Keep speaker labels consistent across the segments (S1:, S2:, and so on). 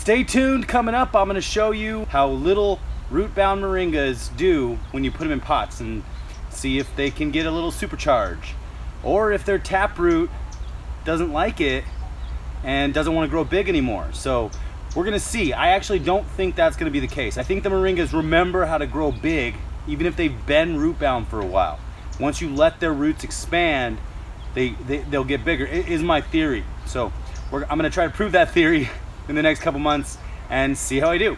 S1: stay tuned. Coming up, I'm going to show you how little root-bound moringas do when you put them in pots and see if they can get a little supercharge, or if their taproot doesn't like it and doesn't want to grow big anymore. So we're going to see. I actually don't think that's going to be the case. I think the moringas remember how to grow big even if they've been root-bound for a while. Once you let their roots expand, they'll get bigger, is my theory. So I'm going to try to prove that theory in the next couple months and see how I do.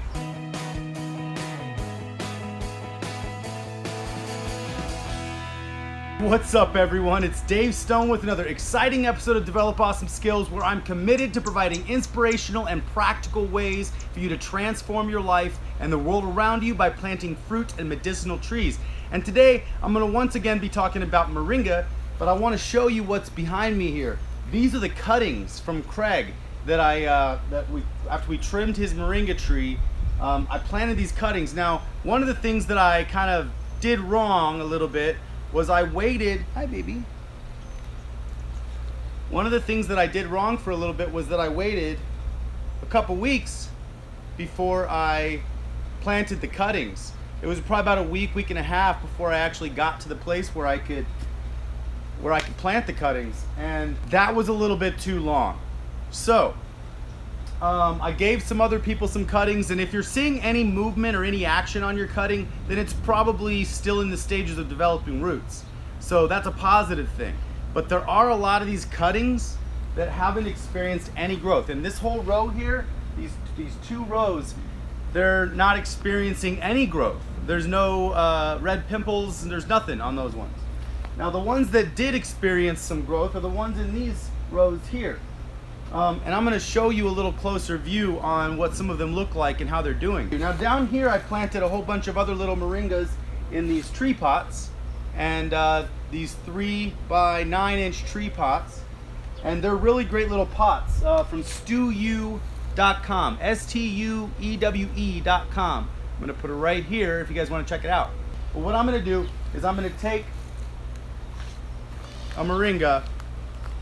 S1: What's up, everyone? It's Dave Stone with another exciting episode of Develop Awesome Skills, where I'm committed to providing inspirational and practical ways for you to transform your life and the world around you by planting fruit and medicinal trees. And today I'm going to once again be talking about moringa, but I want to show you what's behind me here. These are the cuttings from Craig that after we trimmed his moringa tree, I planted these cuttings. Now, one of the things that I kind of did wrong a little bit was I waited. Hi, baby. One of the things that I did wrong for a little bit was that I waited a couple weeks before I planted the cuttings. It was probably about a week and a half before I actually got to the place where I could plant the cuttings, and that was a little bit too long. So I gave some other people some cuttings, and if you're seeing any movement or any action on your cutting, then it's probably still in the stages of developing roots. So that's a positive thing. But there are a lot of these cuttings that haven't experienced any growth. And this whole row here, these two rows, they're not experiencing any growth. There's no red pimples, and there's nothing on those ones. Now, the ones that did experience some growth are the ones in these rows here. And I'm going to show you a little closer view on what some of them look like and how they're doing. Now, down here I planted a whole bunch of other little moringas in these tree pots, and these 3 by 9 inch tree pots, and they're really great little pots from StueWe.com, STUEWE.com. I'm going to put it right here if you guys want to check it out. But what I'm going to do is I'm going to take a moringa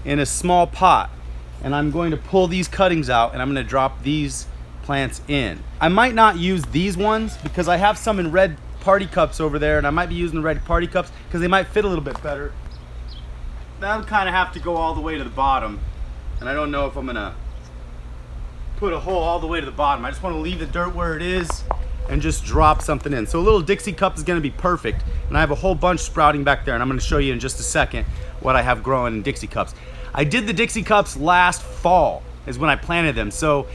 S1: in a small pot, and I'm going to pull these cuttings out, and I'm going to drop these plants in. I might not use these ones because I have some in red party cups over there, and I might be using the red party cups because they might fit a little bit better. That'll kind of have to go all the way to the bottom, and I don't know if I'm going to put a hole all the way to the bottom. I just want to leave the dirt where it is and just drop something in. So a little Dixie cup is going to be perfect, and I have a whole bunch sprouting back there, and I'm going to show you in just a second what I have growing in Dixie cups. I did the Dixie cups last fall is when I planted them, so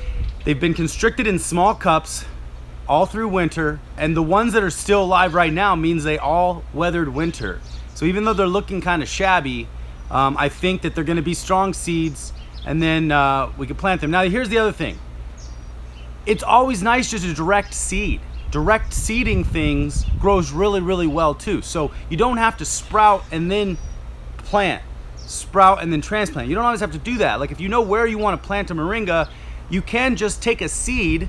S1: they've been constricted in small cups all through winter, and the ones that are still alive right now means they all weathered winter. So even though they're looking kind of shabby, I think that they're going to be strong seeds, and then we can plant them. Now, here's the other thing. It's always nice just to direct seed. Direct seeding things grows really, really well too. So you don't have to sprout and then plant, sprout and then transplant. You don't always have to do that. Like, if you know where you want to plant a moringa, you can just take a seed,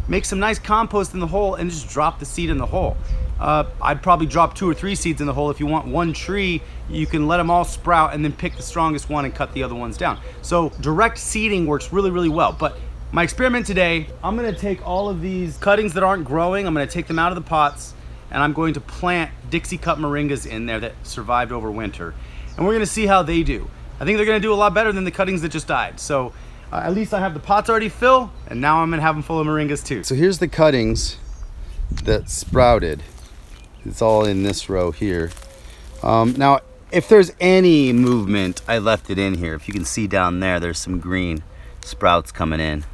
S1: make some nice compost in the hole, and just drop the seed in the hole. I'd probably drop 2 or 3 seeds in the hole. If you want one tree, you can let them all sprout and then pick the strongest one and cut the other ones down. So direct seeding works really, really well. But my experiment today, I'm going to take all of these cuttings that aren't growing, I'm going to take them out of the pots, and I'm going to plant Dixie cup moringas in there that survived over winter. And we're going to see how they do. I think they're going to do a lot better than the cuttings that just died. So at least I have the pots already filled, and now I'm going to have them full of moringas too. So here's the cuttings that sprouted. It's all in this row here. Now, if there's any movement, I left it in here. If you can see down there, there's some green sprouts coming in.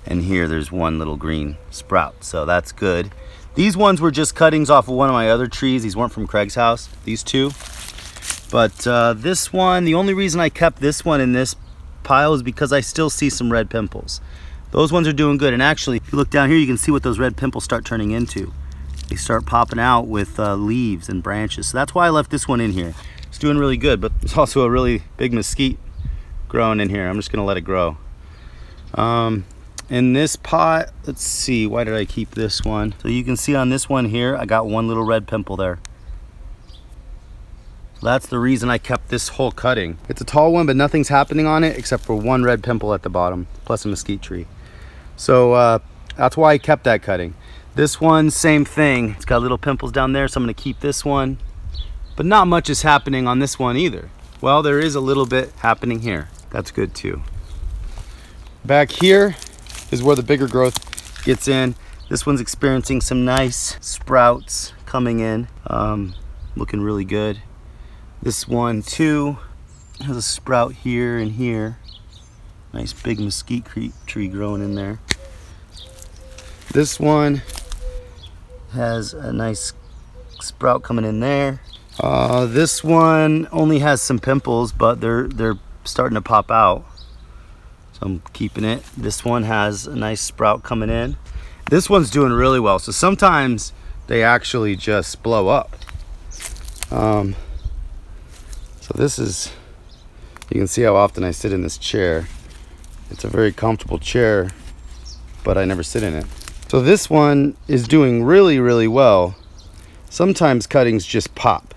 S1: And here there's one little green sprout, so that's good. These ones were just cuttings off of one of my other trees. These weren't from Craig's house, these two. But this one, the only reason I kept this one in this pile is because I still see some red pimples. Those ones are doing good, and actually, if you look down here, you can see what those red pimples start turning into. They start popping out with leaves and branches. So that's why I left this one in here. It's doing really good, but there's also a really big mesquite growing in here. I'm just gonna let it grow. In this pot, let's see, why did I keep this one? So you can see on this one here, I got one little red pimple there. So that's the reason I kept this whole cutting. It's a tall one, but nothing's happening on it except for one red pimple at the bottom, plus a mesquite tree. So that's why I kept that cutting. This one, same thing. It's got little pimples down there, so I'm gonna keep this one. But not much is happening on this one either. Well, there is a little bit happening here. That's good too. Back here is where the bigger growth gets in. This one's experiencing some nice sprouts coming in. Looking really good. This one too has a sprout here and here. Nice big mesquite tree growing in there. This one has a nice sprout coming in there. This one only has some pimples, but they're starting to pop out. So I'm keeping it. This one has a nice sprout coming in. This one's doing really well. So sometimes they actually just blow up. So this is, you can see how often I sit in this chair. It's a very comfortable chair, but I never sit in it. So this one is doing really, really well. Sometimes cuttings just pop.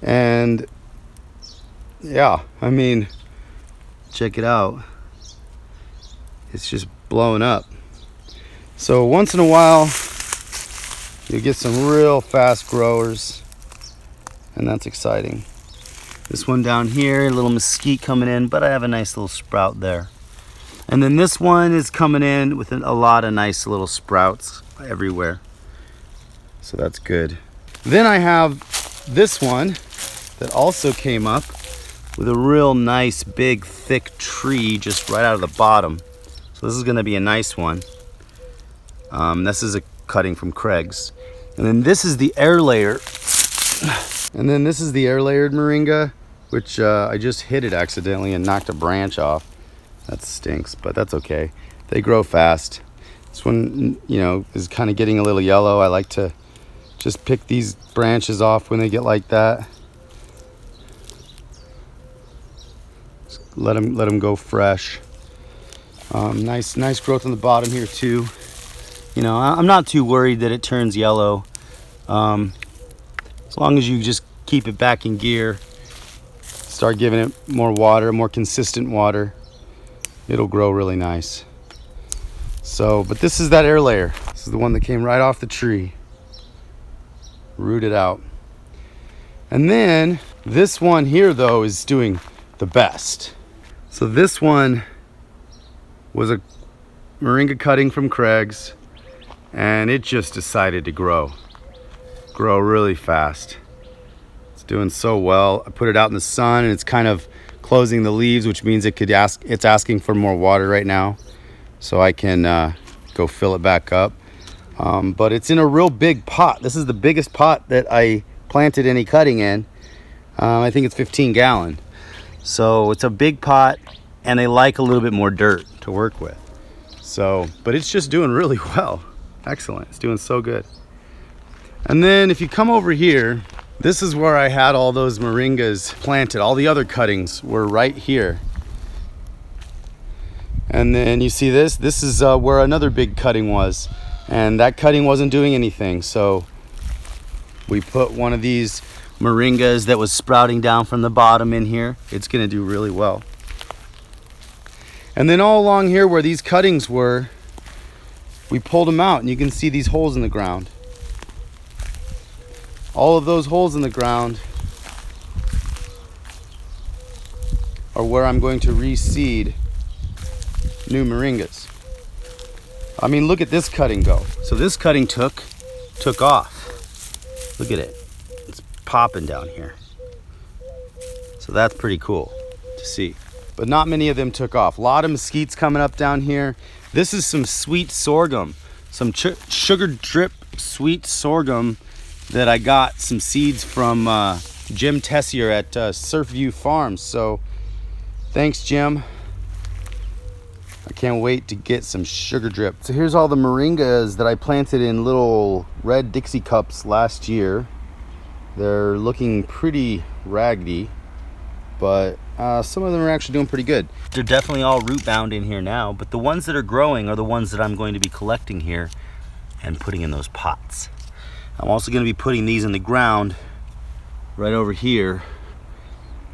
S1: And yeah, I mean, check it out. It's just blowing up. So once in a while, you get some real fast growers, and that's exciting. This one down here, a little mesquite coming in, but I have a nice little sprout there. And then this one is coming in with a lot of nice little sprouts everywhere. So that's good. Then I have this one that also came up with a real nice big thick tree just right out of the bottom. So this is gonna be a nice one. This is a cutting from Craig's. And then this is the air layer. And then this is the air layered moringa, which I just hit it accidentally and knocked a branch off. That stinks, but that's okay. They grow fast. This one, you know, is kind of getting a little yellow. I like to just pick these branches off when they get like that. Just let them go fresh. Nice growth on the bottom here too. You know, I'm not too worried that it turns yellow. As long as you just keep it back in gear, start giving it more water, more consistent water, it'll grow really nice. So, but this is that air layer. This is the one that came right off the tree, rooted out. And then this one here though is doing the best. So this one was a moringa cutting from Craig's, and it just decided to grow really fast. It's doing so well. I put it out in the sun and it's kind of closing the leaves, which means it's asking for more water right now, so I can go fill it back up. But it's in a real big pot. This is the biggest pot that I planted any cutting in. I think it's 15 gallon. So it's a big pot, and they like a little bit more dirt to work with. So, but it's just doing really well. Excellent. It's doing so good. And then if you come over here, this is where I had all those moringas planted. All the other cuttings were right here. And then you see this is where another big cutting was, and that cutting wasn't doing anything. So we put one of these moringas that was sprouting down from the bottom in here. It's gonna do really well. And then all along here where these cuttings were, we pulled them out, and you can see these holes in the ground. All of those holes in the ground are where I'm going to reseed new moringas. I mean, look at this cutting go. So this cutting took off. Look at it. It's popping down here. So that's pretty cool to see. But not many of them took off. A lot of mesquites coming up down here. This is some sweet sorghum, some sugar drip sweet sorghum that I got some seeds from Jim Tessier at Surfview Farms. So thanks, Jim. I can't wait to get some sugar drip. So here's all the moringas that I planted in little Red Dixie cups last year. They're looking pretty raggedy, but some of them are actually doing pretty good. They're definitely all root bound in here now, but the ones that are growing are the ones that I'm going to be collecting here and putting in those pots. I'm also going to be putting these in the ground right over here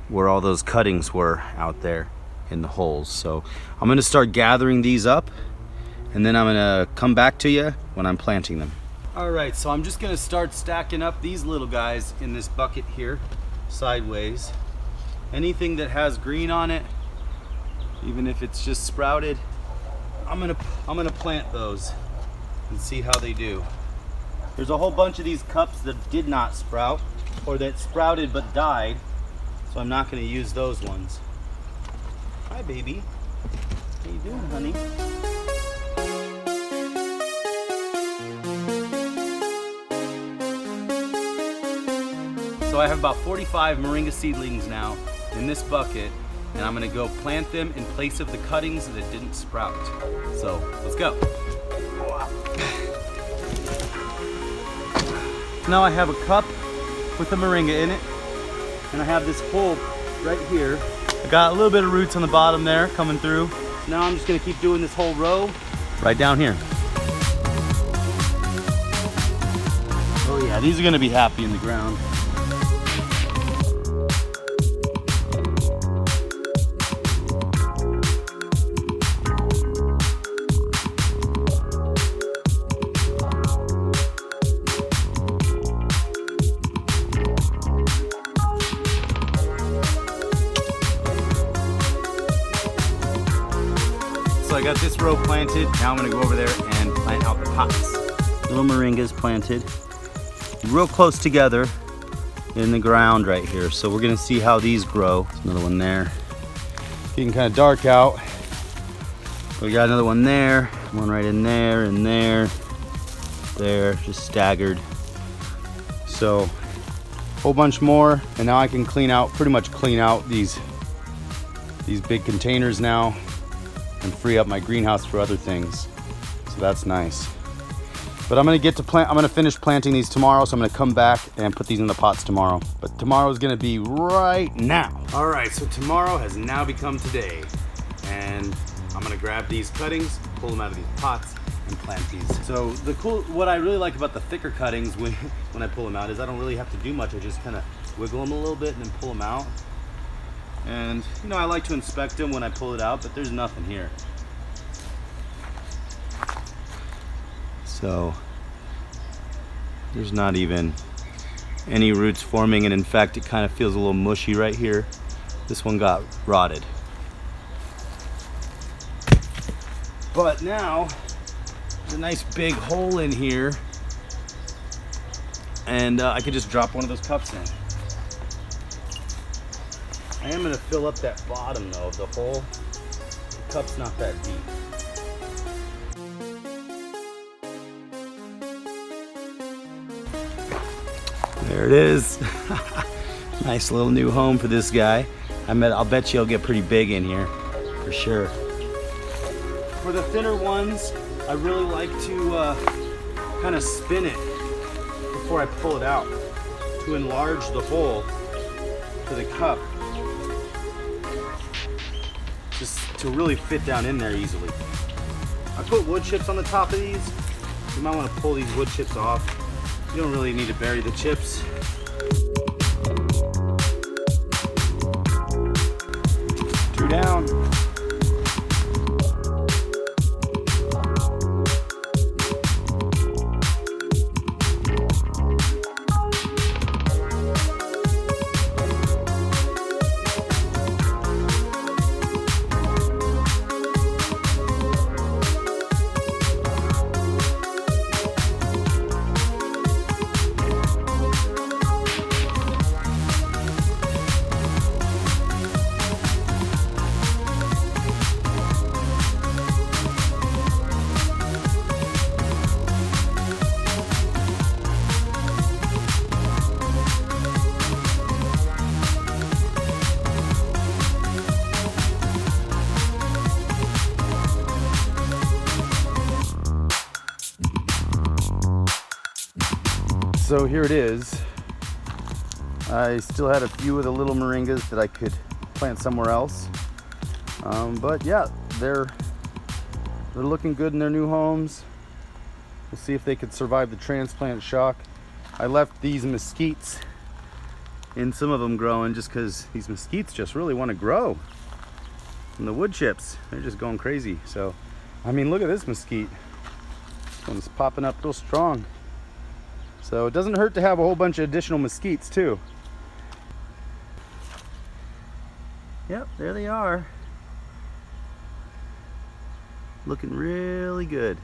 S1: where all those cuttings were out there in the holes. So I'm going to start gathering these up and then I'm gonna come back to you when I'm planting them. All right, so I'm just gonna start stacking up these little guys in this bucket here, sideways. Anything that has green on it, even if it's just sprouted, I'm gonna plant those and see how they do. There's a whole bunch of these cups that did not sprout, or that sprouted but died, so I'm not gonna use those ones. Hi, baby. How you doing, honey? So I have about 45 Moringa seedlings now in this bucket, and I'm gonna go plant them in place of the cuttings that didn't sprout. So let's go. Now I have a cup with the moringa in it, and I have this hole right here. I got a little bit of roots on the bottom there coming through. Now I'm just gonna keep doing this whole row right down here. Oh yeah, these are gonna be happy in the ground. So I got this row planted. Now I'm gonna go over there and plant out the pots. Little moringas planted real close together in the ground right here. So we're gonna see how these grow. There's another one there. Getting kind of dark out. We got another one there, one right in there, and there, just staggered. So a whole bunch more, and now I can pretty much clean out these big containers now and free up my greenhouse for other things. So that's nice. But I'm gonna finish planting these tomorrow, so I'm gonna come back and put these in the pots tomorrow. But tomorrow is gonna be right now. All right, so tomorrow has now become today. And I'm gonna grab these cuttings, pull them out of these pots, and plant these. So what I really like about the thicker cuttings when I pull them out is I don't really have to do much. I just kind of wiggle them a little bit and then pull them out. And you know, I like to inspect them when I pull it out, but there's nothing here. So there's not even any roots forming, and in fact it kind of feels a little mushy right here. This one got rotted. But now there's a nice big hole in here, and I could just drop one of those cups in. I am gonna fill up that bottom though of the hole. The cup's not that deep. There it is. Nice little new home for this guy. I'll bet you he'll get pretty big in here, for sure. For the thinner ones, I really like to kind of spin it before I pull it out to enlarge the hole for the cup, just to really fit down in there easily. I put wood chips on the top of these. You might want to pull these wood chips off. You don't really need to bury the chips. Two down. So here it is. I still had a few of the little moringas that I could plant somewhere else. But yeah, they're looking good in their new homes. We'll see if they could survive the transplant shock. I left these mesquites in some of them growing just because these mesquites just really want to grow. And the wood chips, they're just going crazy. So I mean, look at this mesquite. This one's popping up real strong. So it doesn't hurt to have a whole bunch of additional mesquites too. Yep, there they are. Looking really good.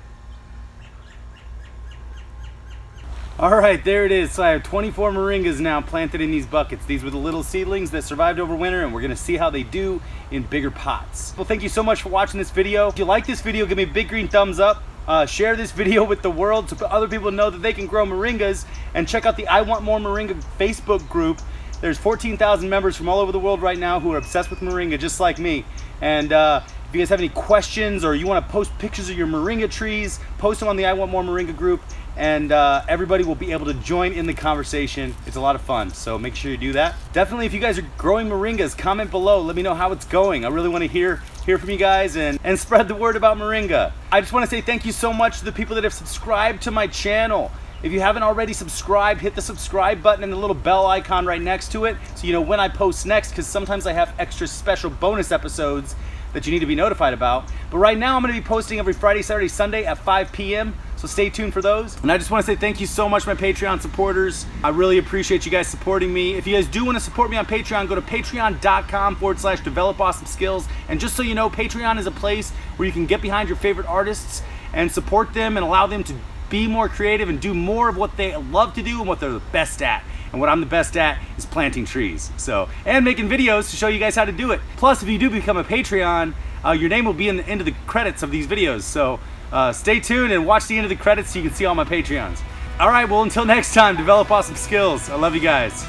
S1: All right, there it is. So I have 24 moringas now planted in these buckets. These were the little seedlings that survived over winter, and we're gonna see how they do in bigger pots. Well, thank you so much for watching this video. If you like this video, give me a big green thumbs up. Share this video with the world so other people know that they can grow moringas, and check out the I Want More Moringa Facebook group. There's 14,000 members from all over the world right now who are obsessed with moringa, just like me. And if you guys have any questions or you want to post pictures of your moringa trees, post them on the I Want More Moringa group, and everybody will be able to join in the conversation. It's a lot of fun, so make sure you do that. Definitely, if you guys are growing moringas, comment below. Let me know how it's going. I really want to hear from you guys and spread the word about moringa. I just want to say thank you so much to the people that have subscribed to my channel. If you haven't already subscribed, hit the subscribe button and the little bell icon right next to it so you know when I post next, because sometimes I have extra special bonus episodes that you need to be notified about. But right now I'm going to be posting every Friday, Saturday, Sunday at 5 p.m. So stay tuned for those. And I just want to say thank you so much, my Patreon supporters. I really appreciate you guys supporting me. If you guys do want to support me on Patreon, go to patreon.com/developawesomeskills. And just so you know, Patreon is a place where you can get behind your favorite artists and support them and allow them to be more creative and do more of what they love to do and what they're the best at. And what I'm the best at is planting trees. And making videos to show you guys how to do it. Plus, if you do become a Patreon, your name will be in the end of the credits of these videos. So stay tuned and watch the end of the credits so you can see all my Patreons. All right, well, until next time, develop awesome skills. I love you guys.